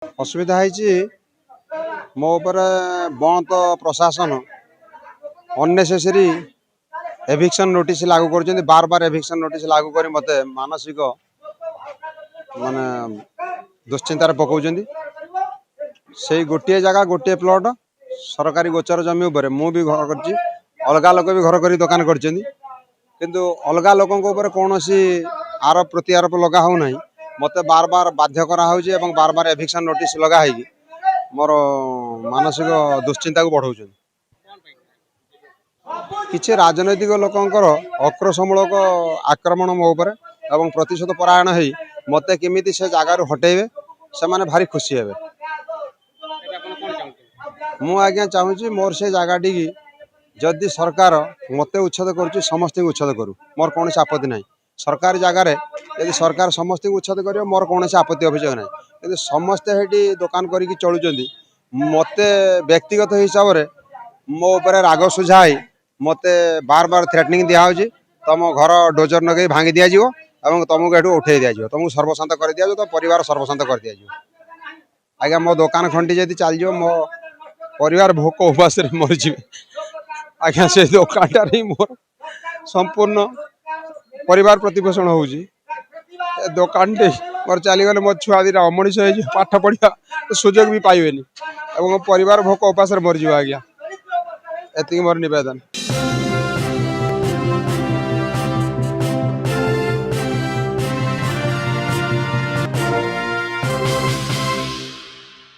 असुविधा है मो बंद प्रशासन अननेसेसरी एविक्शन नोटिस लागू कर बार बार एविक्शन नोटिस लागू कर मत मानसिक माने दुश्चिंतार पकाउछन्ति से गोटे जगह गोटे प्लॉट सरकारी गोचर जमी उपर मु भी घर करछि अलग लोक भी घर कर दुकान किंतु अलग लोकों कौन आरोप प्रत्यारोप लगा हो ना मत बार बार बाध्य करा बार बार एविक्शन नोटिस लगा मोर मानसिक दुश्चिंता को बढ़ाऊँ किसी राजनैतिक लोकंकर आक्रोशमूलक आक्रमण मो उपर एवं प्रतिशोध परायण हो मत केमी से जगार हटेबे से माने भारी खुशी हे मु आज्ञा चाहूँगी मोर से जगह जदि सरकार मत उच्छेद कर समस्त उच्छेद करू मोर कौन आपत्ति ना सरकारी जगार यदि सरकार समस्त उच्छेद कर मोर कौन आपत्ति अभियोग ना कि समस्ते दुकान करके चलुँच मत व्यक्तिगत हिसाब से मो ऊपर राग सुझाई मत बार बार थ्रेटनिंग दिखाई तुम घर डोजर नगे भांगी दि जाव और तुमको ये उठे दि जाव तुमको सर्वशांत कर दिया तो परिवार सर्वशांत कर दि जाव आज्ञा मो दुकान खंडी जब चल मो परिवार भोक उपास मरीजी आज्ञा से दुकानटार ही मोर संपूर्ण परिवार प्रतिपोषण हो दुकान टे मोर चलीगले मो छुआ दीटा अमनीष पाठ पढ़ा सुजोग भी पाइबे और परिवार भोक उपास मरीज आज्ञा एति मोर निवेदन।